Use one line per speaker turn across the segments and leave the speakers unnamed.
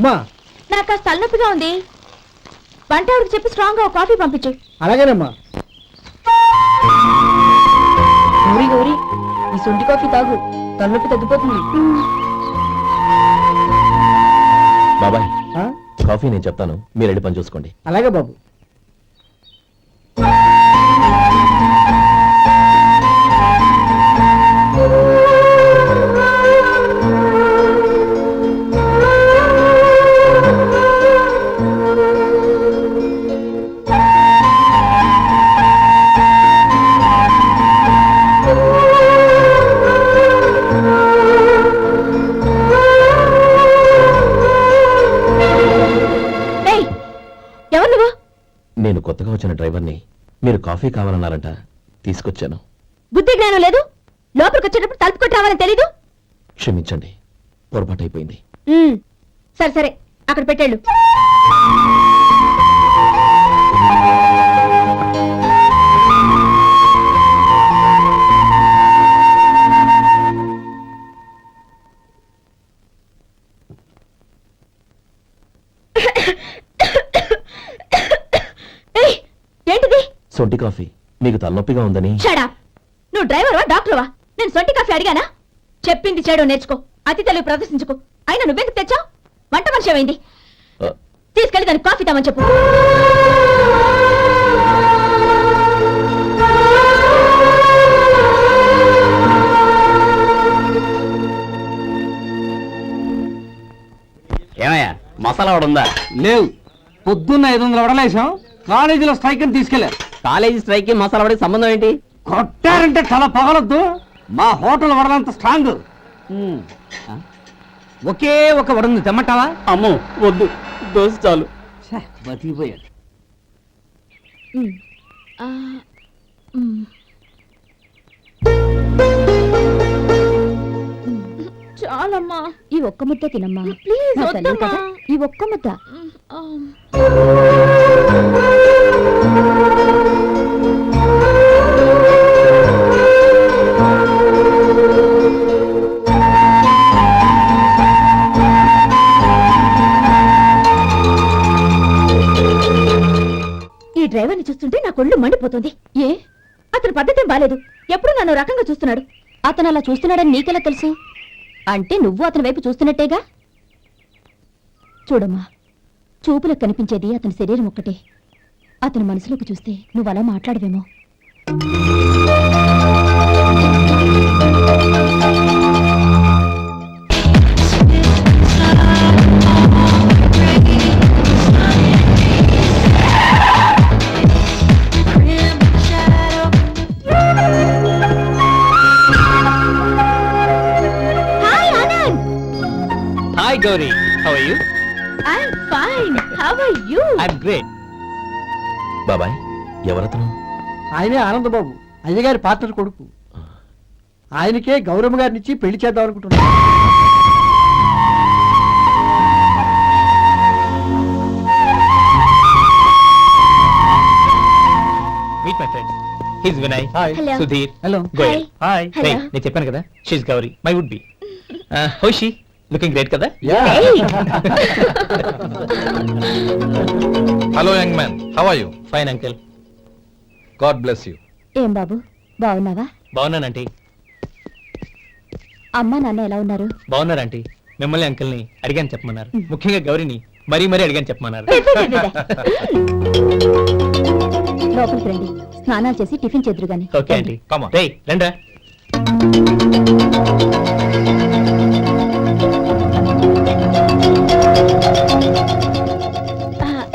అమ్మా
నాకు కాస్త తలనొప్పిగా ఉంది. వంట ఆవిడకి చెప్పి స్ట్రాంగ్ గా కాఫీ పంపించు.
అలాగేనమ్మా.
గౌరీ గౌరీ, ఈ సొంటి కాఫీ తాగు, తలనొప్పి తగ్గిపోతుంది.
బాబాయ్ కాఫీ నేను చెప్తాను, మీరు వెళ్ళి పని చూసుకోండి.
అలాగే బాబు.
నేను కొత్తగా వచ్చిన డ్రైవర్ని, మీరు కాఫీ కావాలన్నారంట, తీసుకొచ్చాను.
బుద్ధి జ్ఞానం లేదు. లోపలికి వచ్చేటప్పుడు తలుపు కొట్టి రావాలని తెలీదు.
క్షమించండి, పొరపాటు అయిపోయింది.
సరే సరే, అక్కడ పెట్టేళ్ళు. ఏంటిది?
సొంటి కాఫీ. మీకు తలనొప్పిగా ఉందని.
షడా, నువ్వు డ్రైవర్వా డాక్టర్వా? నేను సొంటి కాఫీ అడిగానా? చెప్పింది చేయడం నేర్చుకో, అతి తెలివి ప్రదర్శించుకో. అయినా నువ్వెందుకు తెచ్చావు? వంట మనిషి ఏమైంది? తీసుకెళ్ళి దానికి కాఫీ తామని చెప్పు.
ఏమయ్యా, మసాలా వడ ఉందా?
లేవు. పొద్దున్న 500 వడలేసాం, కాలేజీలో స్ట్రైక్ అని తీసుకెళ్లారు.
కాలేజీ స్ట్రైక్ కి మసాలా వడకి సంబంధం ఏంటి?
కొట్టారంటే చాలా పగలొద్దు. మా హోటల్ వడలంత స్ట్రాంగ్. ఒకే ఒక వడ ఉంది, తెమ్మంటావా?
అమ్మో వద్దు, దోశ చాలు.
బతికిపోయాడు.
చాలమ్మా,
ఈ ఒక్క ముద్ద తినమ్మా
ప్లీజ్.
నా తల్లి కదా, ఈ ఒక్క ముద్ద.
ఈ డ్రైవర్ని చూస్తుంటే నా కొళ్ళు మండిపోతుంది. ఏ, అతని పద్ధతి బాలేదు. ఎప్పుడు నన్ను రకంగా చూస్తున్నాడు.
అతను అలా చూస్తున్నాడని నీకెలా తెలుసు? అంటే నువ్వు అతని వైపు చూస్తున్నట్టేగా. చూడమ్మా, చూపులకు కనిపించేది అతని శరీరం ఒక్కటే. అతని మనసులోకి చూస్తే నువ్వు అలా మాట్లాడవేమో.
Hi Gauri, how are you?
I'm fine. How are you?
I'm great.
బాబాయ్, ఎవరతను?
ఆయనే ఆనందబాబు, అయ్యగారి పార్ట్నర్ కొడుకు. ఆయనకే గౌరమ్మ గారిని ఇచ్చి పెళ్లి చేద్దాం అనుకుంటున్నా.
Meet my friend. He's Vinay.
Hello.
Sudhir.
Hello.
Goyal.
Hi.
Hello.
Hey, నేను చెప్పాను కదా, she's Gauri, my would be. How is she? Looking great కదా?
Hey.
Hello, young man. How are you?
Fine uncle.
God bless you.
ఏం బాబు, బాగున్నావా?
బాగున్నానంటీ.
అమ్మా నాన్న ఎలా ఉన్నారు?
బాగున్నారంటీ. మిమ్మల్ని అంకుల్ని అడిగాను చెప్పమన్నారు. ముఖ్యంగా గౌరీని మరీ మరీ అడిగాను చెప్పమన్నారు.
లోపలికి రండి, స్నానాలు చేసి టిఫిన్ చేద్దరు గాని.
Okay aunty.
Come on.
రేయ్ రండ్రా.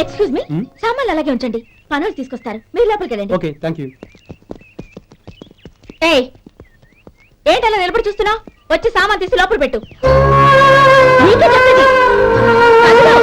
ఎక్స్క్యూజ్ మీ, సామాన్లు అలాగే ఉంచండి, పనులు తీసుకొస్తారు. మీరు లోపలికి వెళ్ళండి.
Okay, thank you.
ఏయ్, ఏంటలా నిలబడి చూస్తున్నావు? వచ్చి సామాన్ తీసి లోపల పెట్టు. నీకే చెప్పేది. కదులు.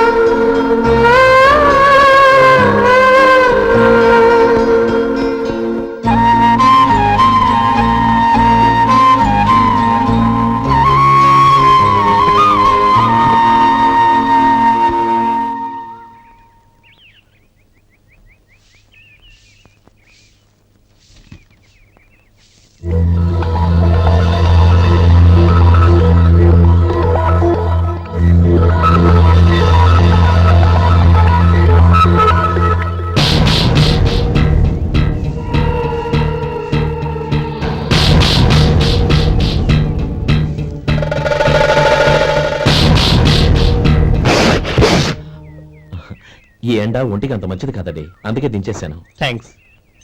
ఎండ ఒంటికి అంత మంచిది కాదండి, అందుకే దించేశాను.
థ్యాంక్స్.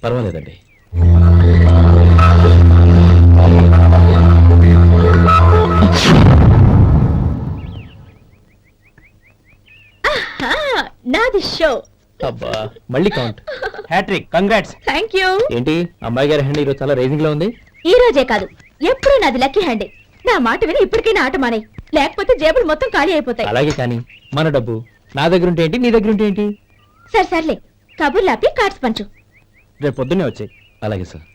పర్వాలేదండి.
నాది షో.
అబ్బా మళ్ళీ count. Hat-trick, congrats.
Thank you.
ఏంటి అమ్మాయి గారి హ్యాండ్ ఈరోజు చాలా రేజింగ్ లో ఉంది.
ఈ రోజే కాదు, ఎప్పుడూ నాది లక్కీ హ్యాండే. నా మాట విని ఇప్పటికైనా ఆట మానే, లేకపోతే జేబులు మొత్తం ఖాళీ అయిపోతాయి.
అలాగే కానీ మన డబ్బు నా దగ్గర ఉంటే ఏంటి, నీ దగ్గర ఉంటే ఏంటి?
సరే సర్లే, కబుర్లాపి కార్డ్స్ పంచు.
రేపు పొద్దున్నే వచ్చాయి.
అలాగే సార్.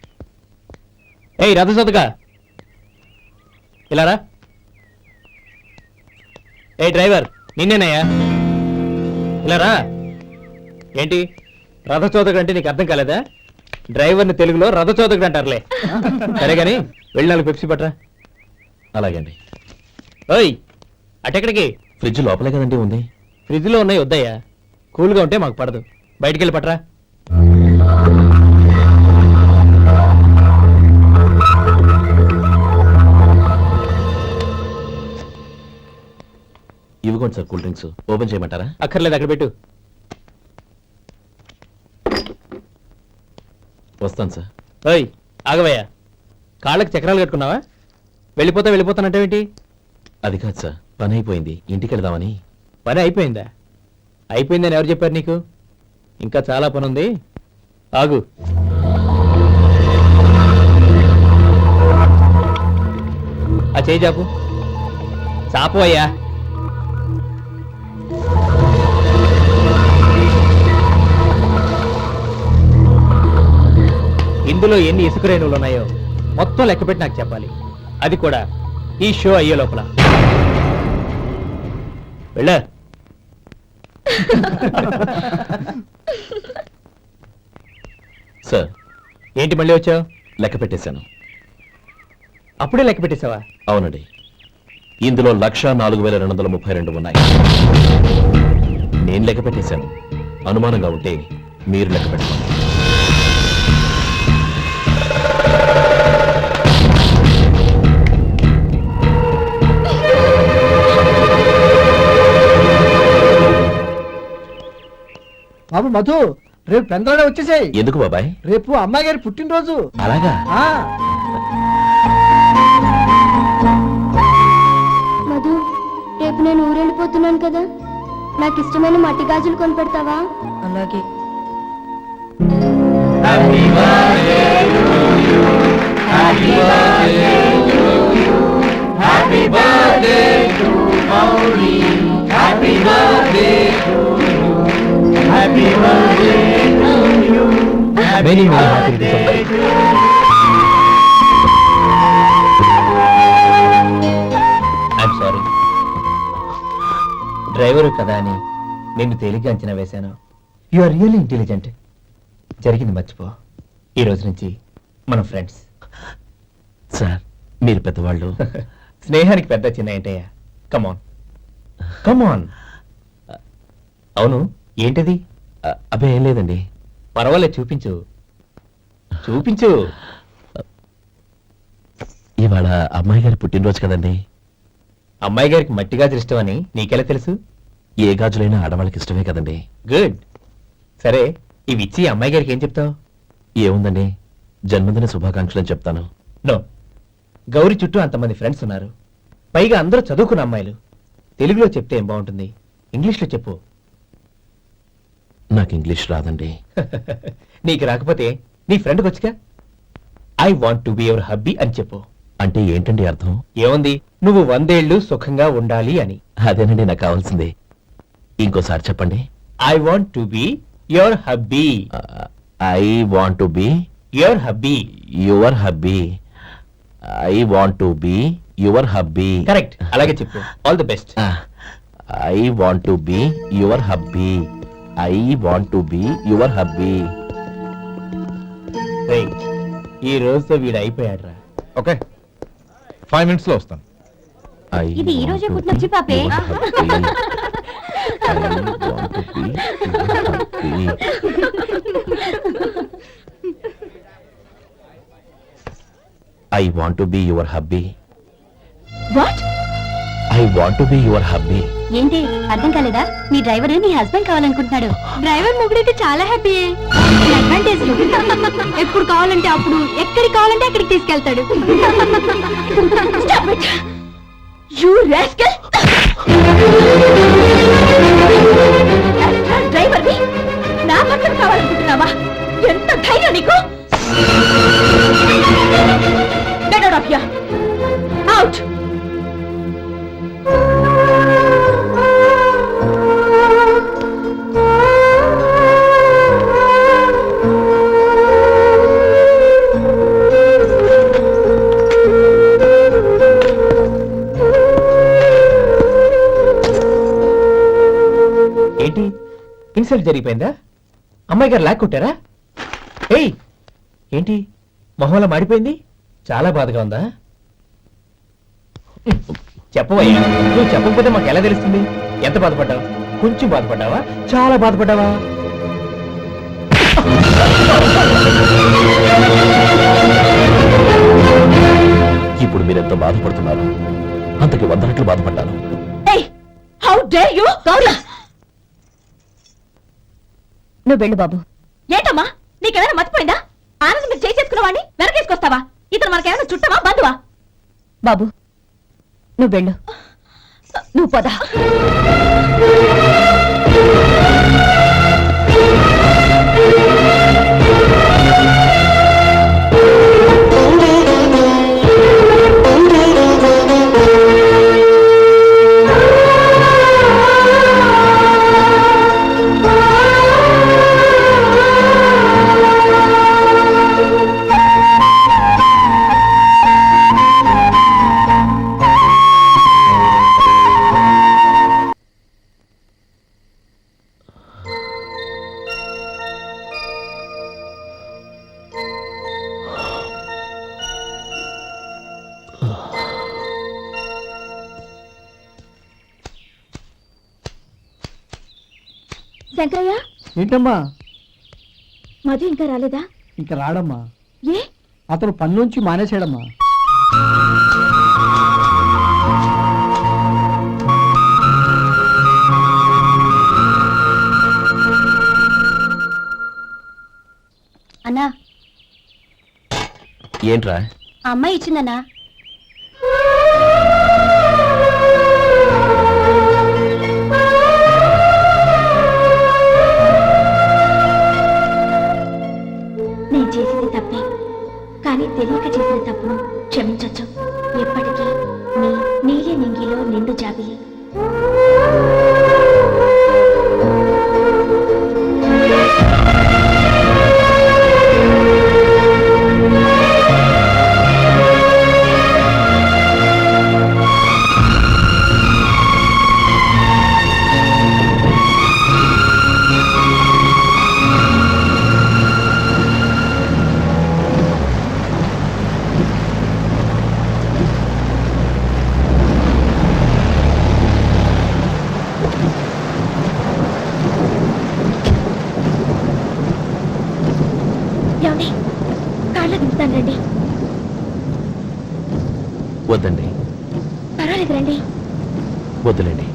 ఏయ్ రథసోదక, ఇలా రా. ఏ డ్రైవర్, నిన్నేనయ్యా, ఇలా రా. ఏంటి రథచోదకుడు అంటే నీకు అర్థం కాలేదా? డ్రైవర్ని తెలుగులో రథచోదకుడు అంటారులే. సరే గాని వెళ్ళి 4 పెప్సీ పట్రా.
అలాగే అండి.
ఓయ్ అటెక్కడికి?
ఫ్రిడ్జ్ లోపలే కదండి ఉంది.
ఫ్రిడ్జ్ లో ఉన్నాయి, వద్దయ్యా. కూల్గా ఉంటే మాకు పడదు. బయటికి వెళ్ళి పట్రా.
ఇవ్వకోండి సార్ కూల్ డ్రింక్స్. ఓపెన్ చేయమంటారా?
అక్కర్లేదు, అక్కడ పెట్టు.
వస్తాను సార్.
ఓయ్ ఆగవయ్యా, కాళ్ళకి చక్రాలు కట్టుకున్నావా? వెళ్ళిపోతానంటావేంటి?
అది కాదు సార్, పని అయిపోయింది, ఇంటికి వెళ్దామని.
పని అయిపోయిందా? అయిపోయిందని ఎవరు చెప్పారు నీకు? ఇంకా చాలా పని ఉంది, ఆగు. ఆ చేయి చాపు. చాపు అయ్యా. ఇందులో ఎన్ని ఇసుక రేణువులు ఉన్నాయో మొత్తం లెక్కపెట్టి నాకు చెప్పాలి. అది కూడా ఈ షో అయ్యే లోపల. వెళ్ళ.
సార్
ఏంటి మళ్ళీ వచ్చావు?
లెక్క పెట్టేశాను.
అప్పుడే లెక్క పెట్టేశావా?
అవునండి, ఇందులో 1,04,232 ఉన్నాయి. నేను లెక్క పెట్టేశాను. అనుమానంగా ఉంటే మీరు లెక్క పెట్టండి.
బాబు మధు, రేపు పెందలాడే వచ్చేసాయి.
ఎందుకు బాబాయ్?
రేపు అమ్మాయి గారి పుట్టినరోజు.
అలాగా?
ఆ
మధు, రేపు నేను ఊరెళ్ళిపోతున్నాను కదా, నాకు ఇష్టమైన మట్టి గాజులు కొనిపెడతావా?
అలాగే.
Many happy returns. I'm sorry. Driver కదా అని నిన్ను తేలిగ్గా అంచనా వేశాను. You are really intelligent. జరిగింది మర్చిపో. ఈ రోజు నుంచి మనం ఫ్రెండ్స్.
సార్ మీరు పెద్దవాళ్ళు.
స్నేహానికి పెద్ద చిన్న ఏంటయ్యా? కమాన్ కమాన్. అవును, ఏంటిది?
అబ్బే ఏం లేదండి.
పర్వాలేదు, చూపించు చూపించు.
ఇవాళ అమ్మాయి గారి పుట్టినరోజు కదండి.
అమ్మాయి గారికి మట్టి గాజులు ఇష్టమని నీకెలా తెలుసు?
ఏ గాజులైనా ఆడవాళ్ళకి ఇష్టమే కదండి.
గుడ్. సరే, ఇవి ఇచ్చి అమ్మాయి గారికి ఏం చెప్తావు?
ఏముందండి, జన్మదిన శుభాకాంక్షలు అని చెప్తాను.
నో, గౌరీ చుట్టూ అంతమంది ఫ్రెండ్స్ ఉన్నారు, పైగా అందరూ చదువుకున్న అమ్మాయిలు. తెలుగులో చెప్తే ఏం బాగుంటుంది? ఇంగ్లీష్లో చెప్పు.
నాకు ఇంగ్లీష్ రాదండి.
నీకు రాకపోతే నీ ఫ్రెండ్కి వచ్చిగా I want to be your hubby అని చెప్పు.
అంటే ఏంటండి అర్థం?
ఏముంది, నువ్వు 100 ఏళ్ళు సుఖంగా ఉండాలి అని.
అదేనండి నాకు కావాల్సింది. ఇంకోసారి చెప్పండి.
I want to be your hubby.
I want to be
your hubby.
Your hubby. I want to be your hubby.
Correct, అలాగే చెప్పు. All the best.
I want to be your hubby. I want to be your hubby.
ఈ రోజుతో వీడు అయిపోయాడ్రా.
Okay, 5 minutes లో వస్తాను.
ఇది ఈ రోజే పుట్టినొచ్చి పాపే.
I want to be your hubby.
What?
I want to be your hubby.
ఏంటి అర్థం కాలేదా? మీ డ్రైవర్ నీ హస్బెండ్ కావాలనుకుంటున్నాడు. డ్రైవర్ మొగుడైతే చాలా హ్యాపీ. అడ్వాంటేజ్ ఎప్పుడు కావాలంటే అప్పుడు, ఎక్కడికి కావాలంటే అక్కడికి తీసుకెళ్తాడు.
You rascal! డ్రైవర్వి నా భర్తను కావాలనుకుంటున్నావా? ఎంత ధైర్యం నీకు? Get out of here! Out!
ఏంటి ఇన్సల్ట్ జరిగిపోయిందా? అమ్మాయి గారు లాక్ కొట్టారా? ఏయ్ ఏంటి మొహంలో మాడిపోయింది? చాలా బాధగా ఉందా? చెప్పవయ్యా, నువ్వు చెప్పకపోతే మాకు ఎలా తెలుస్తుంది? ఎంత బాధపడ్డావు? కొంచెం బాధపడ్డావా? చాలా బాధపడ్డావా?
ఇప్పుడు మీరెంత బాధపడుతున్నారు, అంతకి 100 రెట్లు బాధపడ్డాను.
Hey! How dare you!
Gauri, నువ్వు వెళ్ళు బాబు.
ఏంటమ్మా నీకేమైనా మర్చిపోయిందా? ఆనందం మీరు చేసేసుకున్న వాడిని వెనకేసుకొస్తావా? ఇతను మనకేమైనా చుట్టమా బంధువా?
బాబు నువ్వు వెళ్ళు.
నువ్వు పద. శంకరయ్య,
ఏంటమ్మా?
మధు ఇంకా రాలేదా?
ఇంకా రాడమ్మా.
ఏ?
అతను పనిలోంచి మానేశాడమ్మా.
అన్నా,
ఏంట్రా?
ఆ అమ్మాయి ఇచ్చిందన్నా.
నేను చేసింది తప్పే, కానీ తెలియక చేసిన తప్పును క్షమించొచ్చు. ఎప్పటికీ నీ నీలి నింగిలో నిండు జాబిలి. ఏమండి, కాళ్ళ దింపుతాను రండి.
వద్దండి,
పర్వాలేదు రండి.
వద్దులేండి.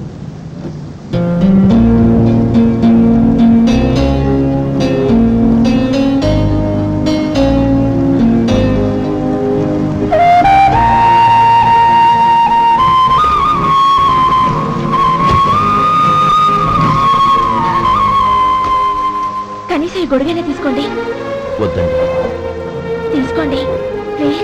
కనీసం ఈ గొడుగైనా తీసుకోండి.
వద్దండి.
తీసుకోండి ప్లీజ్.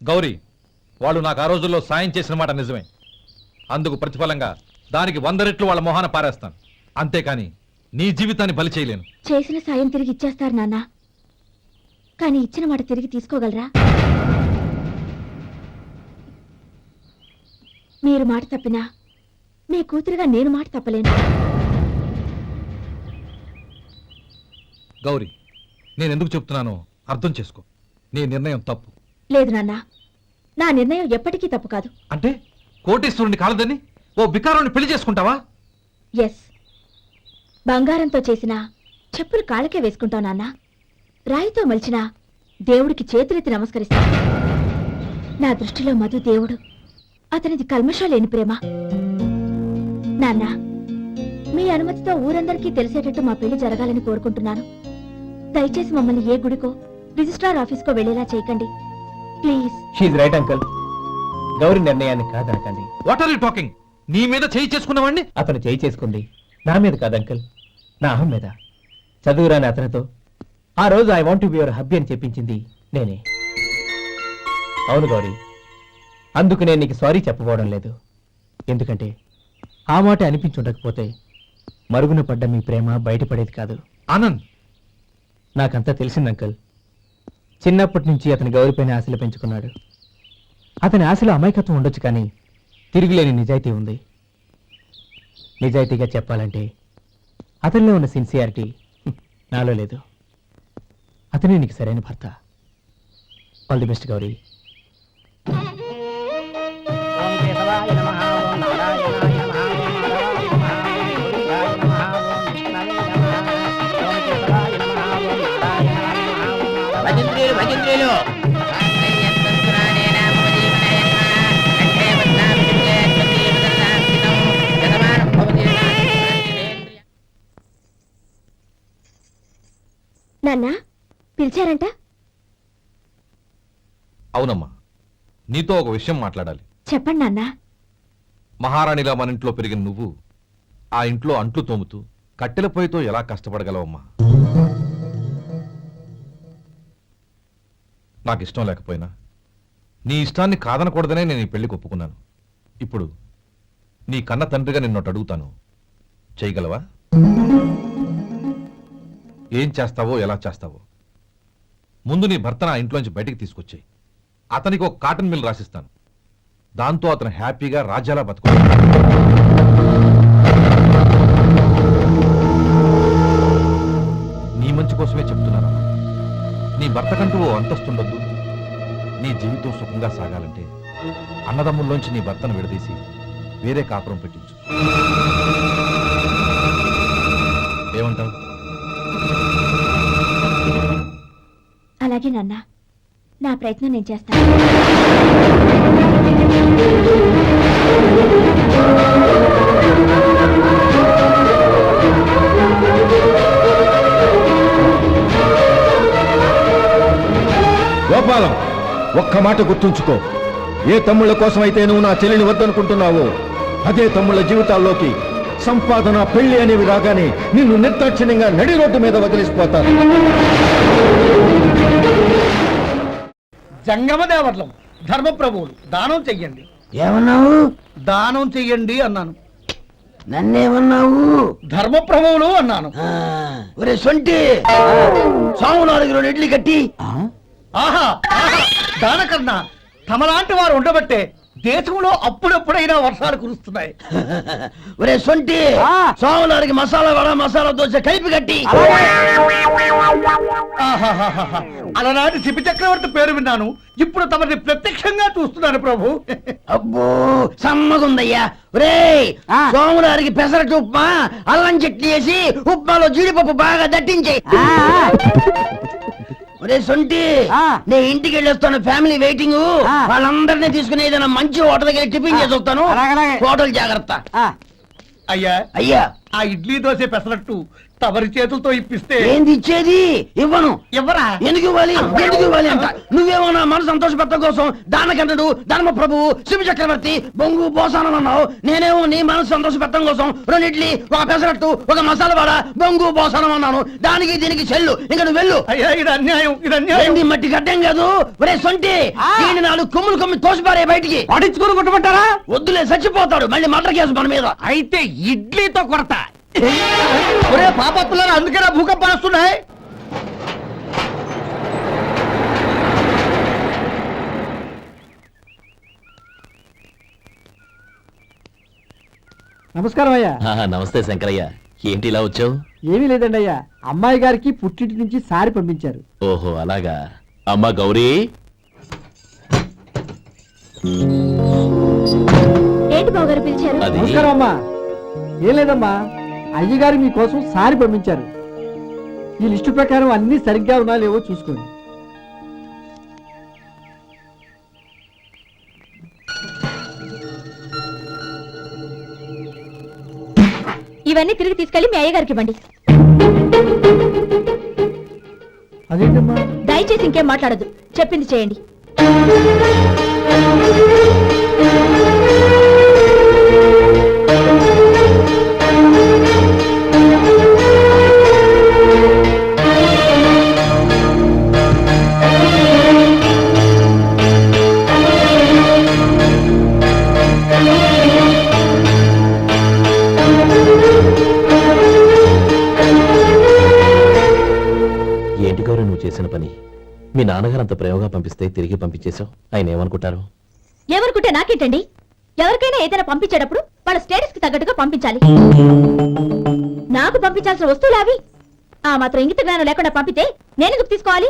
గౌరీ, వాళ్ళు నాకు ఆ రోజుల్లో సాయం చేసిన మాట నిజమే. అందుకు ప్రతిఫలంగా దానికి 100 రెట్లు వాళ్ళ మొహాన పారేస్తాను. అంతేకాని నీ జీవితాన్ని బలి చేయలేను.
చేసిన సాయం తిరిగి ఇచ్చేస్తారు నాన్న, కానీ ఇచ్చిన మాట తిరిగి తీసుకోగలరా? మీరు మాట తప్పినా మీ కూతురుగా నేను మాట తప్పలేను.
గౌరీ, నేను ఎందుకు చెప్తున్నానో అర్థం చేసుకో. నీ నిర్ణయం తప్పు.
లేదు నాన్న, నా నిర్ణయం ఎప్పటికీ తప్పు కాదు.
అంటే కోటేశ్వరుని కాలదని ఓ బికారాన్ని పెళ్లి చేసుకుంటావా?
ఎస్, బంగారంతో చేసిన చెప్పులు కాళ్ళకే వేసుకుంటావు నాన్న. రాయితో మలిచిన దేవుడికి చేతులెత్తి నమస్కరిస్తా. నా దృష్టిలో మధు దేవుడు, అతనిది కల్మషం లేని ప్రేమ. నాన్న, మీ అనుమతితో ఊరందరికీ తెలిసేటట్టు మా పెళ్లి జరగాలని కోరుకుంటున్నాను. దయచేసి మమ్మల్ని ఏ గుడికో రిజిస్ట్రార్ ఆఫీస్కో వెళ్లేలా చేయకండి please.
She's right uncle. Gauri నిర్ణయాన్ని కాదనకండి.
What are you talking? నీ మీద చేయి చేసుకున్నవాడిని
అతను చేయి చేసుకుంది నా మీద కాదు అంకుల్, నా అహం మీద. చదువురాని అతనితో ఆ రోజు I want be your hubby అని చెప్పించింది నేనే. అవును గౌరీ, అందుకు నేను నీకు సారీ చెప్పబోవడం లేదు. ఎందుకంటే ఆ మాట అనిపించుండకపోతే మరుగున పడ్డ మీ ప్రేమ బయటపడేది కాదు.
ఆనంద్,
నాకంతా తెలిసింది అంకుల్. చిన్నప్పటి నుంచి అతని గౌరీపైన ఆశలు పెంచుకున్నాడు. అతని ఆశలో అమాయకత్వం ఉండొచ్చు, కానీ తిరుగులేని నిజాయితీ ఉంది. నిజాయితీగా చెప్పాలంటే అతనిలో ఉన్న సిన్సియారిటీ నాలో లేదు. అతనే నీకు సరైన భర్త. All the best Gauri.
నాన్న, పిలిచారంట?
అవునమ్మా, నీతో ఒక విషయం మాట్లాడాలి.
చెప్పండి నాన్న.
మహారాణిలా మన ఇంట్లో పెరిగిన నువ్వు ఆ ఇంట్లో అంట్లు తోముతూ కట్టెల పొయ్యితో ఎలా కష్టపడగలవమ్మా? నాకు ఇష్టం లేకపోయినా నీ ఇష్టాన్ని కాదనకూడదనే నేను ఈ పెళ్లికి ఒప్పుకున్నాను. ఇప్పుడు నీ కన్న తండ్రిగా నిన్నొకటి అడుగుతాను, చేయగలవా? ఏం చేస్తావో, ఎలా చేస్తావో ముందు నీ భర్తను ఆ ఇంట్లోంచి బయటికి తీసుకొచ్చాయి. అతనికి ఒక కాటన్ మిల్ రాసిస్తాను. దాంతో అతను హ్యాపీగా రాజ్యాలా బతుకు. నీ మంచి కోసమే చెప్తున్నాను. నీ భర్తకంటూ ఓ అంతస్తుండొద్దు. నీ జీవితం సుఖంగా సాగాలంటే అన్నదమ్ముల్లోంచి నీ భర్తను విడదీసి వేరే కాపురం పెట్టించు. ఏమంటావు?
అలాగే నాన్న, నా ప్రయత్నం నేను చేస్తాను.
గోపాలం, ఒక్క మాట గుర్తుంచుకో. ఏ తమ్ముళ్ళ కోసమైతే నువ్వు నా చెల్లిని వద్దనుకుంటున్నావో అదే తమ్ముళ్ళ జీవితాల్లోకి సంపాదన, పెళ్లి అనేవి రాగానే నిన్ను నిర్దాక్షిణ్యంగా నడి రోడ్డు మీద వదిలిసిపోతారు.
జంగమదేవర్లం ధర్మప్రభువులు దానం చెయ్యండి.
ఏమన్నావు?
దానం చెయ్యండి అన్నాను.
నన్నేమన్నావు?
ధర్మప్రభువులు అన్నాను.
ఒరే సొంటి, సాము 4 ఇడ్లీ కట్టి.
ఆహా, దానకన్నా తమలాంటి వారు ఉండబట్టే దేశంలో అప్పుడెప్పుడైనా వర్షాలు కురుస్తున్నాయి.
ఒరే సొంటి, సాము 4 మసాలా వడ, మసాలా దోశ కలిపి కట్టి.
ఆహాహాహా. అలనాటి శిపి చక్రవర్తి పేరు విన్నాను, ఇప్పుడు తమని ప్రత్యక్షంగా చూస్తున్నాను ప్రభు.
అబ్బో సమ్మగుందయ్యా. ఒరే సోములారికి పెసరట్టు ఉప్మా, అల్లం చట్నీ వేసి ఉప్మాలో జీడిపప్పు బాగా దట్టించే. ఒరే సొంటి, నేను ఇంటికి వెళ్ళొస్తాను, ఫ్యామిలీ వెయిటింగ్. వాళ్ళందరినీ తీసుకుని ఏదైనా మంచి హోటల్ దగ్గర టిఫిన్ చేసి వస్తాను. హోటల్ జాగ్రత్త.
అయ్యా
అయ్యా,
ఆ ఇడ్లీ దోశ పెసరట్టు తమరి చేతులతో ఇప్పిస్తే
ఏంది ఇచ్చేది? ఇవ్వను.
ఎవరా?
ఎందుకు ఇవ్వాలి? ఎందుకు ఇవ్వాలి అంట? నువ్వేమో నా మనసు సంతోషపెట్టడం కోసం దానకంటుడు, ధర్మ ప్రభువు, శివ చక్రవర్తి, బొంగు బోసానం అన్నావు. నేనేమో నీ మనసు సంతోషపెట్టడం కోసం 2 ఇడ్లీ, ఒక పెసరట్టు, ఒక మసాలా వడ, బొంగు బోసానం అన్నాను. దానికి దీనికి చెల్లు. ఇంకా నువ్వు వెళ్ళు.
అయ్యా ఇది అన్యాయం, ఇది అన్యాయం.
ఏంది మట్టి గడ్డం కాదు. ఒరే సొంటి, దీన్ని 4 కొమ్ములు కొమ్మి తోసిపారే బయటికి.
పడించుకుని కొట్టమంటారా?
వద్దులే, చచ్చిపోతాడు. మళ్ళీ మర్డర్ కేసు మన మీద.
అయితే ఇడ్లీతో కొడతా.
ఒరే పాపత్తులారా, అందుకేనా భూకంపాలు వస్తున్నాయి?
నమస్కారం అయ్యా.
నమస్తే శంకరయ్య, ఏంటి ఇలా వచ్చావు?
ఏమీ లేదండి అయ్యా, అమ్మాయి గారికి పుట్టింటి నుంచి సారి పంపించారు.
ఓహో అలాగా. అమ్మా గౌరీ,
ఏంటి బావగారు పిలిచారు?
అది
నమస్కారం అమ్మా. ఏం లేదమ్మా, అయ్యగారు మీకోసం సారి పంపించారు. ఈ లిస్టు ప్రకారం అన్ని సరిగ్గా ఉన్నా లేవో చూసుకోండి.
ఇవన్నీ తిరిగి తీసుకెళ్లి మీ అయ్యగారికి ఇవ్వండి.
అదేంటమ్మా?
దయచేసి ఇంకేం మాట్లాడద్దు, చెప్పింది చేయండి.
ఏంటి గౌరీ నువ్వు చేసిన పని? మీ నాన్నగారు అంత ప్రేమగా పంపిస్తే తిరిగి పంపించేశావు. ఆయన ఏమనుకుంటారు?
ఎవరుకుంటే నాకేంటండి? ఎవరికైనా ఏదైనా పంపించేటప్పుడు వాళ్ళ స్టేటస్ కి తగ్గట్టుగా పంపించాలి. నాకు పంపించాల్సిన వస్తువులు అవి. ఆ మాత్రం ఇంగిత జ్ఞానం లేకుండా పంపితే నేను ఎందుకు తీసుకోవాలి?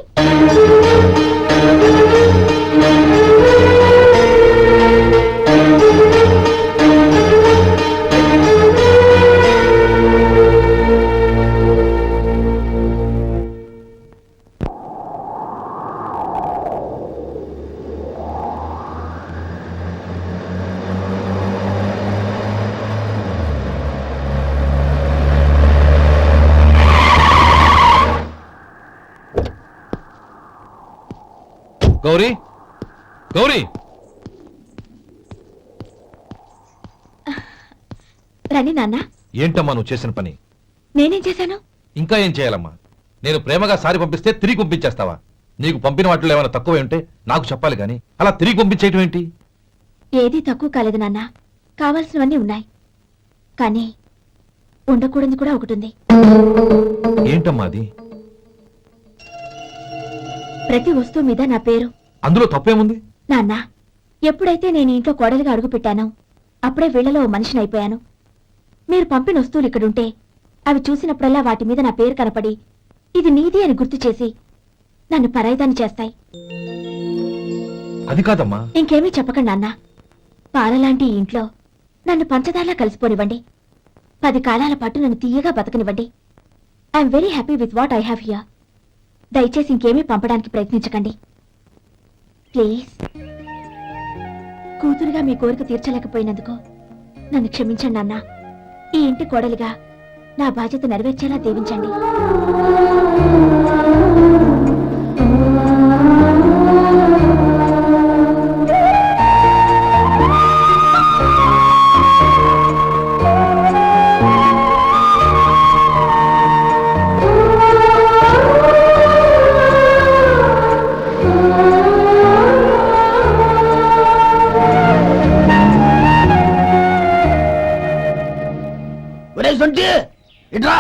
గౌరీ, గౌరీ,
రండి నాన్న.
ఏంటమ్మా నువ్వు చేసిన పని?
నేనేం చేశాను?
ఇంకా ఏం చేయాలమ్మా? నేను ప్రేమగా సారి పంపిస్తే తిరిగి పంపించేస్తావా? నీకు పంపిన వాటిలో ఏమైనా తక్కువ ఉంటే నాకు చెప్పాలి కానీ అలా తిరిగి పంపించేయటం ఏంటి?
ఏదీ తక్కువ కాలేదు నాన్న, కావాల్సినవన్నీ ఉన్నాయి. కానీ ఉండకూడదు కూడా ఒకటి ఉంది.
ఏంటమ్మా అది?
ప్రతి వస్తువు మీద నా పేరు.
అందులో తప్పేముంది?
నాన్న, ఎప్పుడైతే నేను ఇంట్లో కోడలిగా అడుగు పెట్టానో అప్పుడే వీళ్లలో ఓ మనిషిని అయిపోయాను. మీరు పంపిన వస్తువులు ఇక్కడుంటే అవి చూసినప్పుడల్లా వాటి మీద నా పేరు కనపడి ఇది నీది అని గుర్తు చేసి నన్ను పరాయిదాన్ని చేస్తాయి.
అది కాదమ్మా.
ఇంకేమీ చెప్పకండి నాన్న. పాలలాంటి ఈ ఇంట్లో నన్ను పంచదారలా కలిసిపోనివ్వండి. 10 కాలాల పాటు నన్ను తీయగా బతకనివ్వండి. I'm very happy with what I have here. దయచేసి ఇంకేమీ పంపడానికి ప్రయత్నించకండి ప్లీజ్. కూతురుగా మీ కోరిక తీర్చలేకపోయినందుకు నన్ను క్షమించండి నాన్న. ఈ ఇంటి కోడలిగా నా బాధ్యత నెరవేర్చేలా దీవించండి.
ఒరే సొంటి, ఇట్రా.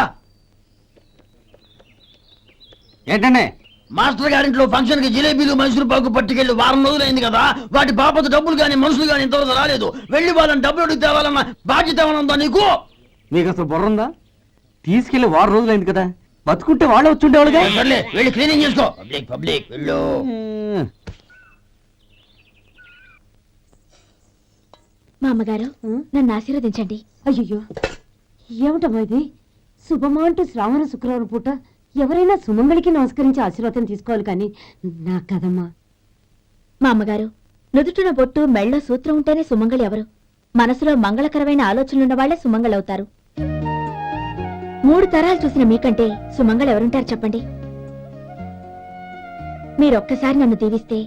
ఏంటండి?
మాస్టర్ గారింట్లో ఫంక్షన్ కి జిలేబీలు మైసూరు పాకు పట్టుకెళ్ళి వారం రోజులైంది కదా. వాటి బాపత డబ్బులు కానీ మనుషులు కానీ ఇంతవరకు రాలేదు. వెళ్ళి వాళ్ళని డబ్బులు అడిగి తేవాలన్న బాధ్యత ఏమన్నా నీకు?
మీకు అసలు బుర్ర ఉందా? తీసుకెళ్లి 6 రోజులైంది కదా, బతుకుంటే వాళ్ళే వచ్చుండేవాళ్ళుగా.
సర్లే, వెళ్ళి క్లీనింగ్ చేసుకో. పబ్లిక్ పబ్లిక్ వెళ్ళు.
మా అమ్మగారు నన్ను ఆశీర్వదించండి.
అయ్యో, ఏమిటమ్మా ఇది? శుభమా అంటూ శ్రావణ శుక్రవారం పూట ఎవరైనా సుమంగళికి నమస్కరించి ఆశీర్వాదం తీసుకోవాలి కానీ నా కదమ్మా.
మా అమ్మగారు, నుదుటిన బొట్టు మెళ్ళో సూత్రం ఉంటేనే సుమంగళి ఎవరు? మనసులో మంగళకరమైన ఆలోచనలున్న వాళ్లే సుమంగళవుతారు. 3 తరాలు చూసిన మీకంటే సుమంగళ ఎవరుంటారు చెప్పండి? మీరొక్కసారి నన్ను దీవిస్తే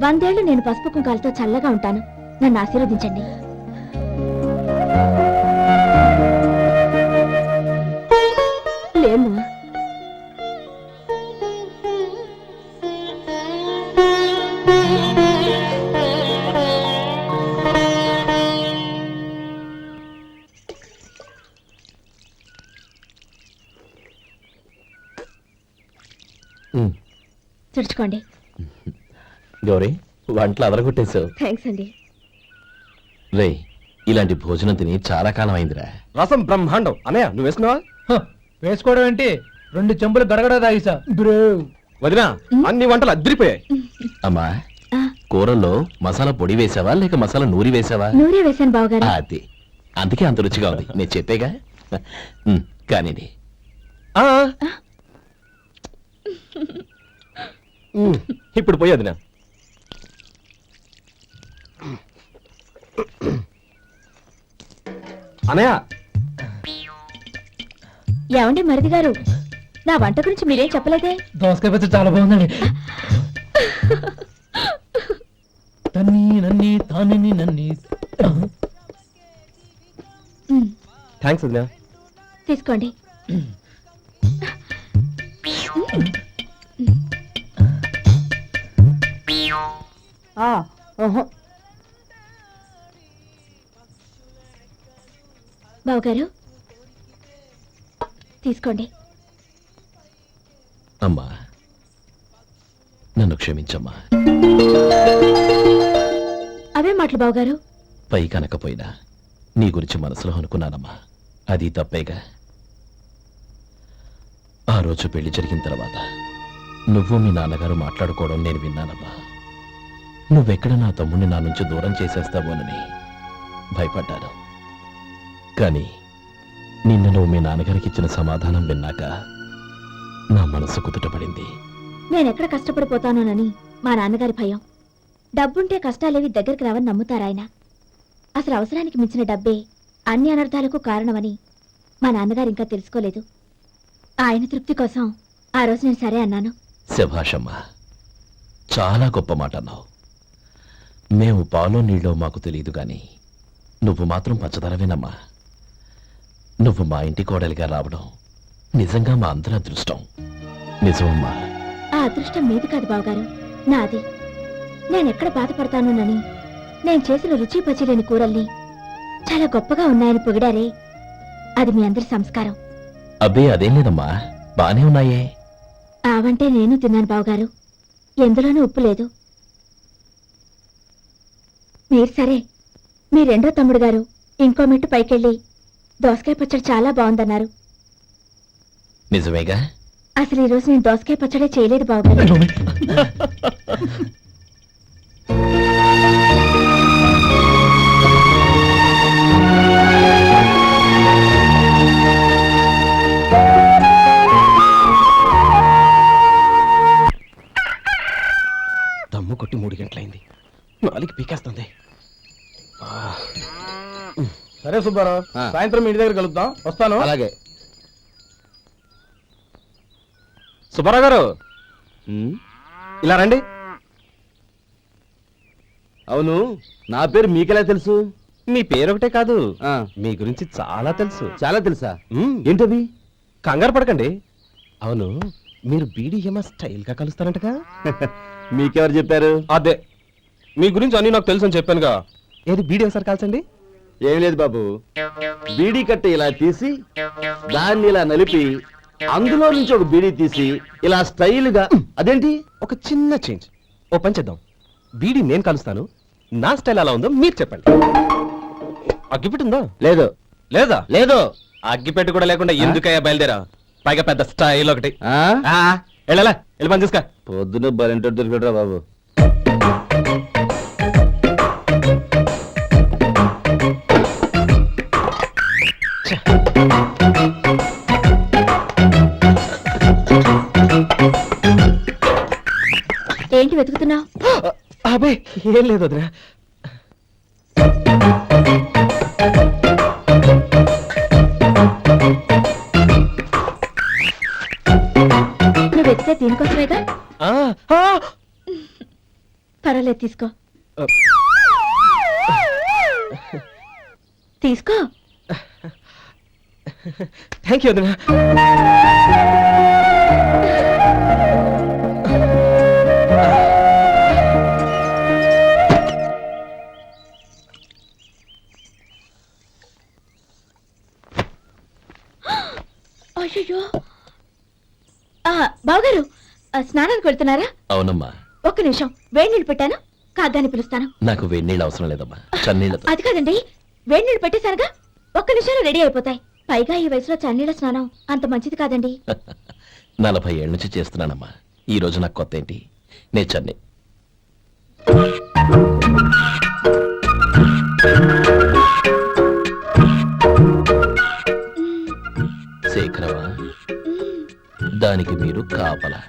100 ఏళ్లు నేను పసుపు కుంకాలతో చల్లగా ఉంటాను. నన్ను ఆశీర్వదించండి.
లేమ్మా,
తుడుచుకోండి.
గౌరీ వంటలు అదరగొట్టేశావు.
థ్యాంక్స్ అండి.
రే ఇలాంటి భోజనం తిని చాలా కాలం అయిందిరా.
రసం బ్రహ్మాండం. అన్నయ్య నువ్వు వేసుకున్నావా? వేసుకోవడం ఏంటి, 2 చెంబులు గడగడ తాగిసా. వదినా అన్ని వంటలు అద్దరిపోయాయి.
అమ్మా
ఆ,
కూరల్లో మసాలా పొడి వేసావా లేక మసాలా నూరి వేసావా?
నూరే వేశాను బావగారు.
అది అందుకే అంత రుచిగా ఉంది. నేను చెప్పేగా. కానివ్వండి.
ఇప్పుడు పోయి వదినా. అన్నయ్య
ఏమండి మరిది గారు, నా వంట గురించి మీరేం చెప్పలేదే?
దోసకాయ పచ్చడి చాలా బాగుందండి. తన్ని నన్ని తాని నన్ని.
థ్యాంక్స్ వదినా.
తీసుకోండి. బావగారు తీసుకోండి.
అమ్మా నన్ను క్షమించమ్మా.
అవే మాటలు బావగారు.
పై కనకపోయినా నీ గురించి మనసులో అనుకున్నానమ్మా. అది తప్పేగా. ఆ రోజు పెళ్లి జరిగిన తర్వాత నువ్వు మీ నాన్నగారు మాట్లాడుకోవడం నేను విన్నానమ్మా. నువ్వెక్కడ నా తమ్ముడిని నా నుంచి దూరం చేసేస్తావోనని భయపడ్డాను. కానీ నిన్న నువ్వు మీ నాన్నగారికి ఇచ్చిన సమాధానం విన్నాక నా మనసు కుదుటపడింది.
నేనెక్కడ కష్టపడిపోతానోనని మా నాన్నగారి భయం. డబ్బుంటే కష్టాలేవి దగ్గరికి రావని నమ్ముతారాయన. అసలు అవసరానికి మించిన డబ్బే అన్ని అనర్థాలకు కారణమని మా నాన్నగారు ఇంకా తెలుసుకోలేదు. ఆయన తృప్తి కోసం ఆ రోజు నేను సరే అన్నాను.
శభాషమ్మా, చాలా గొప్ప మాట అన్నావు. మేము పాలో నీళ్ళో మాకు తెలియదు గాని నువ్వు మాత్రం పచ్చదనవేనమ్మా. నువ్వు మా ఇంటి కోడలిగా రావడం నిజంగా మా అందరి అదృష్టం. నిజమమ్మా.
ఆ అదృష్టం మీది కాదు బావగారు, నాది. నేనెక్కడ బాధపడతానోనని నేను చేసిన రుచి పచిలేని కూరల్ని చాలా గొప్పగా ఉన్నాయని పొగిడారే, అది మీ అందరి సంస్కారం.
అబ్బే అదేం లేదమ్మా, బానే ఉన్నాయే.
ఆవంటే నేను తిన్నాను బావగారు, ఎందులోనూ ఉప్పు లేదు. మీరు సరే, మీ రెండో తమ్ముడు గారు ఇంకో మెట్టు పైకెళ్ళి దోసకాయ పచ్చడి చాలా బాగుందన్నారు.
నిజమేగా?
అసలు ఈ రోజు నేను దోసకాయ పచ్చడే చేయలేదు బావగారు.
దమ్ము కొట్టి 3 గంటలైంది. 4 పీకేస్తుంది. సరే సుబ్బారావు, సాయంత్రం ఇంటి దగ్గర కలుద్దాం. వస్తాను.
అలాగే.
సుబ్బారావు గారు ఇలా రండి.
అవును, నా పేరు మీకెలా తెలుసు?
మీ పేరు ఒకటే కాదు,
ఆ,
మీ గురించి చాలా తెలుసు.
చాలా తెలుసా?
మ్మ్.
ఏంటది?
కంగారు పడకండి. అవును, మీరు బీడీఎం స్టైల్ గా కలుస్తారంటగా?
మీకెవరు చెప్పారు?
అదే, మీ గురించి అన్ని నాకు తెలుసు అని చెప్పానుగా. ఏది బీడీ ఒకసారి కాల్చండి.
ఏం లేదు బాబు, బీడీ కట్ట ఇలా తీసి దాన్ని ఇలా నలిపి అందులో నుంచి ఒక బీడీ తీసి ఇలా స్టైల్గా. అదేంటి?
ఒక చిన్న చేంజ్. ఓ పని చేద్దాం, బీడీ నేను కలుస్తాను, నా స్టైల్ ఎలా ఉందో మీరు చెప్పండి. అగ్గిపెట్టుందా?
లేదు.
లేదా?
లేదు.
అగ్గిపెట్టు కూడా లేకుండా ఎందుకయ్యా బయలుదేరా? పైగా పెద్ద స్టైల్ ఒకటి.
ఆ?
వెళ్ళాలా, వెళ్ళి పని చూసుకో.
పొద్దున బలింటో దొరికడరా బాబు.
ఏంటి వెతుకుతున్నావు?
అబే ఏం లేదు వదినా.
నువ్వు వెతికే దీనికోసమేగా.
ఆ, ఆ.
పర్వాలేదు, తీసుకో. తీసుకో.
థ్యాంక్ యూ వదినా.
అయ్యో, బావగారు స్నానానికి వెళ్తున్నారా?
అవునమ్మా.
ఒక్క నిమిషం, వేడి నీళ్ళు పెట్టాను, కాగ్గాని పిలుస్తాను.
నాకు వేడి నీళ్ళు అవసరం లేదమ్మా, చన్నీళ్ళతో.
అది కాదండి, వేడి నీళ్ళు పెట్టేశారుగా, ఒక్క నిమిషంలో రెడీ అయిపోతాయి. పైగా ఈ వయసులో చన్నీళ్ళ స్నానం అంత మంచిది కాదండి.
40 ఏళ్ళ నుంచి చేస్తున్నానమ్మా. ఈ రోజు నాకు కొత్త ఏంటి? నే చన్ని. శేఖరవా, దానికి మీరు కాపలా.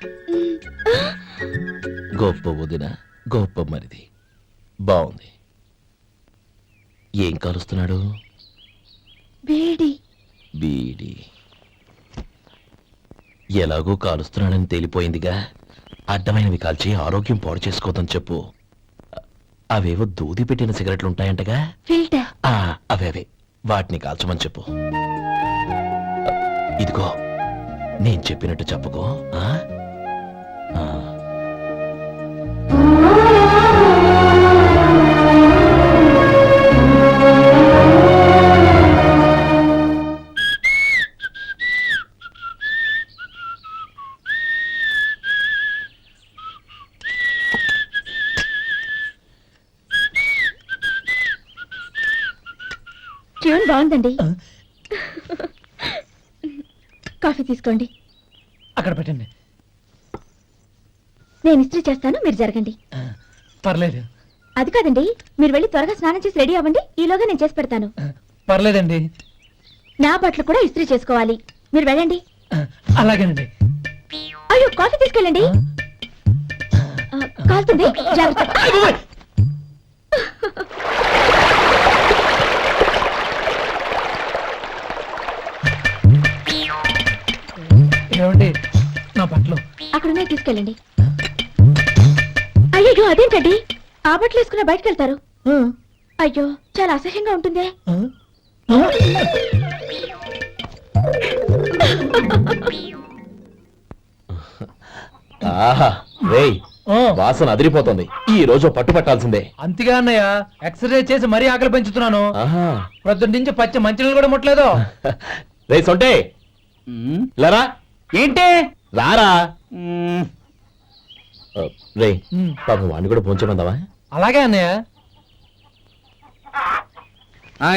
గొప్ప వదిన, గొప్ప మరిది. బాగుంది. ఏం కాలుస్తున్నాడు?
వేడి.
బీడి. ఎలాగో కాలుస్తున్నాడని తేలిపోయిందిగా, అడ్డమైనవి కాల్చి ఆరోగ్యం పాడు చేసుకోవద్దని చెప్పు. అవేవో దూది పెట్టిన సిగరెట్లు ఉంటాయంటగా,
ఫిల్టర్.
అవే వాటిని కాల్చమని చెప్పు. ఇదిగో, నేను చెప్పినట్టు చెప్పుకో.
ట్యూన్ బాగుందండి. కాఫీ తీసుకోండి.
అక్కడ పెట్టండి.
నేను ఇస్త్రీ చేస్తాను, మీరు జరగండి.
పర్లేదు.
అది కాదండి, మీరు వెళ్ళి త్వరగా స్నానం చేసి రెడీ అవ్వండి, ఈలోగా నేను చేసి పెడతాను.
పర్లేదండి.
నా బట్టలు కూడా ఇస్త్రీ చేసుకోవాలి, మీరు వెళ్ళండి.
అలాగేనండి.
అయ్యో, కాఫీ తీసుకెళ్ళండి. కాలుతుంది, జాగ్రత్త.
ఏమండి, నా బట్టలు
అక్కడున్నా తీసుకెళ్ళండి. అయ్యో, అదేంటండి, ఆ బట్టలు వేసుకున్న బయటకు వెళ్తారు? అయ్యో, చాలా అసహ్యంగా ఉంటుందే.
ఆహా, రేయ్, వాసన అదిరిపోతుంది. ఈ రోజు పట్టుపట్టాల్సిందే.
అంతిగా అన్నయ్య, ఎక్సర్సైజ్ చేసి మరీ ఆకలి పెంచుతున్నాను.
ఆహా,
ప్రొద్దున నుంచి పచ్చ మంచినీళ్ళు కూడా ముట్టలేదు.
రే సొంటే, లరా,
ఏంటి?
రారా. రే, పాపం వాడిని కూడా పోంచమందావా?
అలాగే అన్నయ్య.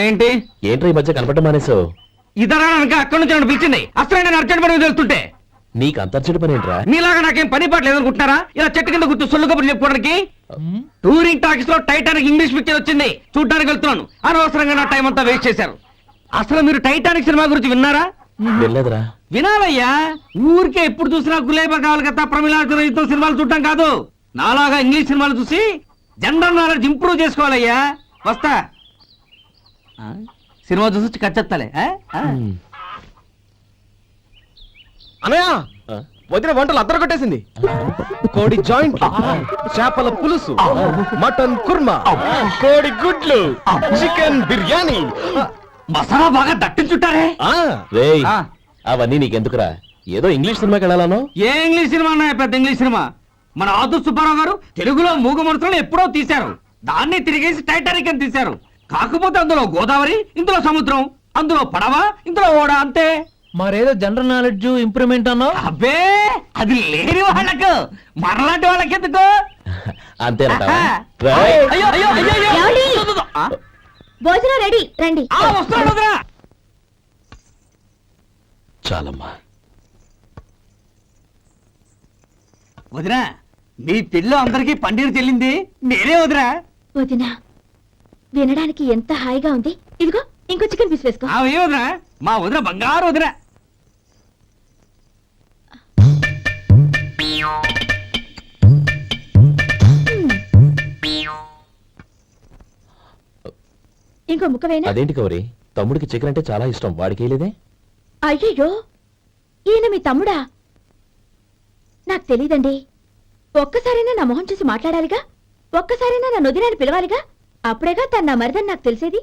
ఏంటి?
ఏంట్రా ఈ మధ్య కనపడటం మానేసావు?
ఇతర అక్కడి నుంచి నన్ను పిలిచింది. అసలు నేను అర్జెంట్ పని తెలుస్తుంటే
నీకు అంతర్చడి పని ఏంట్రా?
మీలాగా నాకేం పని పాట లేదనుకుంటున్నారా? ఇలా చెట్టు కింద గుర్తు సొల్లు కబుర్లు చెప్పుకోవడానికి. టూరింగ్ టాకీస్ లో టైటానిక్ ఇంగ్లీష్ పిక్చర్ వచ్చింది, చూడ్డానికి వెళ్తున్నాను. అనవసరంగా నా టైం అంతా వేస్ట్ చేశారు. అసలు మీరు టైటానిక్ సినిమా గురించి విన్నారా?
వెళ్ళలేదురా.
వినాలయ్యా, ఊరికే ఎప్పుడు చూసినా గులేబా కావాలి కదా, ప్రమిళ సినిమాలు చూడటం కాదు. నాలాగా ఇంగ్లీష్ సినిమాలు చూసి జనరల్ నాలెడ్జ్ ఇంప్రూవ్ చేసుకోవాలయ్యా. వస్తా. సినిమా చూసి కచ్చెత్తాలే.
అనయ్య, వదిన వంటలు అద్దరు కొట్టేసింది. కోడి జాయింట్, చేపల పులుసు, మటన్ కుర్మా, కోడి గుడ్లు, చికెన్ బిర్యానీ,
మసాలా బాగా దట్టించుంటారే.
రేయ్, అవన్నీ నీకెందుకురా? ఏదో ఇంగ్లీష్ సినిమాకి వెళ్ళాలను.
ఏ ఇంగ్లీష్ సినిమా అన్నా? పెద్ద ఇంగ్లీష్ సినిమా. మన ఆదు సుబ్బారావు గారు తెలుగులో మూగమరుతులను ఎప్పుడో తీశారు. దాన్ని తిరిగేసి టైటానిక్ అని తీశారు. కాకపోతే అందులో గోదావరి, ఇందులో సముద్రం, అందులో పడవ, ఇందులో ఓడ, అంతే.
మరేదో జనరల్ నాలెడ్జ్ ఇంప్రూవ్మెంట్ అన్నావు.
అబ్బే, అది లేని వాళ్ళకు, మనలాంటి వాళ్ళకి ఎందుకు?
అంతేనంటావా?
అయ్యో, అయ్యో, అయ్యో, అయ్యో.
ఏమండి? భోజనం రెడీ, రండి.
వస్తున్నాడు వదరా.
చాలమ్మా.
వదినా, మీ పిల్ల అందరికీ పన్నీరు చెల్లింది నేనే వదినా.
వదినా, వినడానికి ఎంత హాయిగా ఉంది. ఇదిగో ఇంకో చికెన్ పీస్ వేసుకో.
ఏ వదినా, మా వదిన బంగారు వదినా.
ఇంకో ముక్క వేయనా?
అదేంటి కౌరి, తమ్ముడికి చికెన్ అంటే చాలా ఇష్టం, వాడికి వేయలేదే?
అయ్యయ్యో, ఈయన మీ తమ్ముడా? నాకు తెలీదండి. ఒక్కసారైనా నా మొహం చూసి మాట్లాడాలిగా, ఒక్కసారైనా నా నుదిరాన్ని పిలవాలిగా, అప్పుడేగా తన నా మరిదని నాకు తెలిసేది.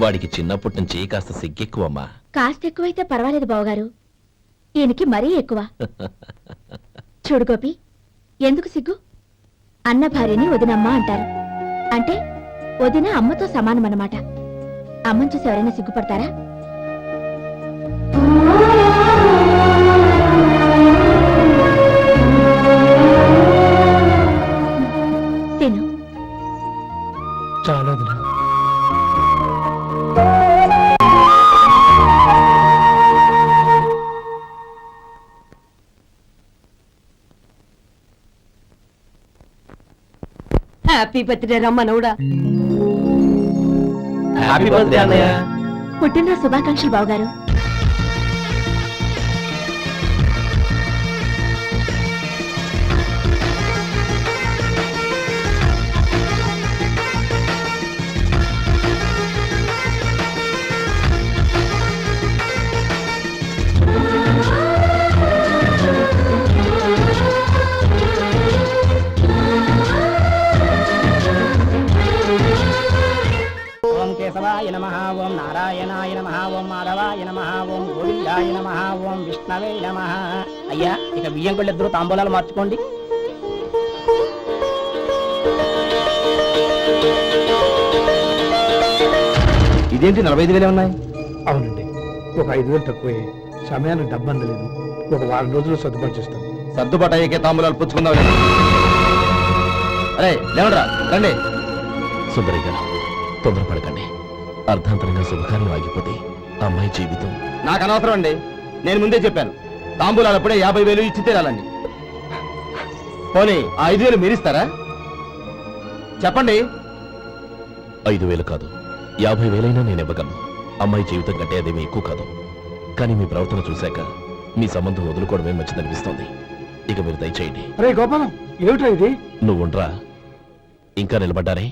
వాడికి చిన్నప్పటి నుంచి కాస్త సిగ్గెక్కువమ్మా.
కాస్త ఎక్కువైతే పర్వాలేదు బావగారు, ఈయనకి మరీ ఎక్కువ. చూడు గోపి, ఎందుకు సిగ్గు? అన్న భార్యని వదినమ్మ అంటారు. అంటే వదిన అమ్మతో సమానం అన్నమాట. అమ్మని చూసి ఎవరైనా సిగ్గుపడతారా?
హ్యాపీ బర్త్డే రమ్మనవుడా.
హ్యాపీ బర్త్డే అన్నయ్య.
పుట్టినరోజు శుభాకాంక్షలు బావగారు.
ఓం కేశవాయ నమః, ఓం నారాయణాయ నమః, ఓం మాధవాయ నమః, ఓం గోవిందాయ నమః, ఓం విష్ణవే నమః. అయ్యా ఇక బియ్యం కొళ్ళిద్దరూ తాంబూలాలు మార్చుకోండి.
ఇదేంటి 45,000 ఉన్నాయి?
అవునండి, ఒక 5,000 తక్కువే. సమయానికి డబ్బు అందలేదు. ఒక వారం రోజులు సర్దుబాటు చేస్తాను.
సర్దుబాటు అయ్యే తాంబూలాలు పుచ్చుకుందాం. అరే లేవడరా, రండి.
సుందరి గారు తొందరపడకండి. అర్ధాంతరంగా శుభకార్యం ఆగిపోతే అమ్మాయి జీవితం.
నాకు అనవసరం అండి, నేను ముందే చెప్పాను. తాంబూలాలు అప్పుడే 50,000 ఇచ్చి తీరాలండి. పోనీ ఆ 5,000 మీరిస్తారా? చెప్పండి.
5,000 కాదు, 50,000 నేను ఇవ్వగలను. అమ్మాయి జీవితం కంటే అదేమీ ఎక్కువ కాదు. కానీ మీ ప్రవర్తన చూశాక మీ సంబంధం వదులుకోవడమే మంచిదనిపిస్తోంది. ఇక మీరు దయచేయండి.
అరే గోపాలం, ఏమిటా ఇది?
నువ్వుండ్రా, ఇంకా నిలబడ్డారే.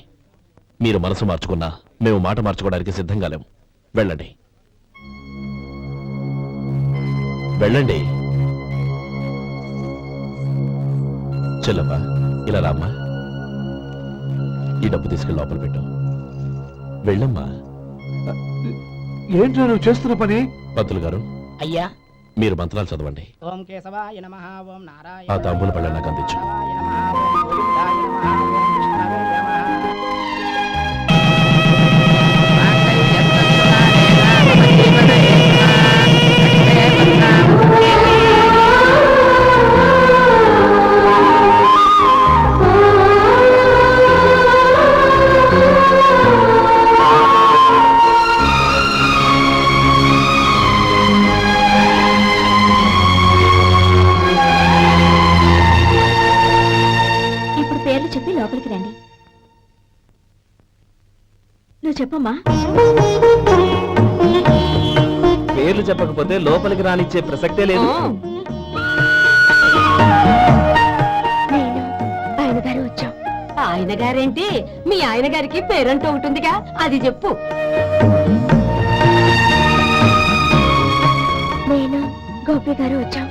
మీరు మనసు మార్చుకున్నా మేము మాట మార్చుకోవడానికి సిద్ధంగా లేము. వెళ్ళండి వెళ్ళండి. చెల్లమ్మా ఇలా రామ్మా. ఈ డబ్బు తీసుకెళ్ళి లోపల పెట్టు. వెళ్ళమ్మా.
ఏంటో నువ్వు చేస్తున్న పని?
పంతులు గారు
అయ్యా
మీరు మంత్రాలు చదవండి.
ఓం కేశవాయ నమః, ఓం నారాయణ
ఆ తాంబూల పళ్ళ నాకు అందించు.
ఇప్పుడు పేర్లు చెప్పి లోపలికి రండి. నువ్వు చెప్పమ్మా.
పేర్లు చెప్పకపోతే లోపలికి రానిచ్చే ప్రసక్తే లేదు.
నేను ఆయన గారు వచ్చాం.
ఆయన గారేంటి, మీ ఆయన గారికి పేరంటూ ఉంటుందిగా, అది చెప్పు.
నేను గోపి గారు వచ్చాం.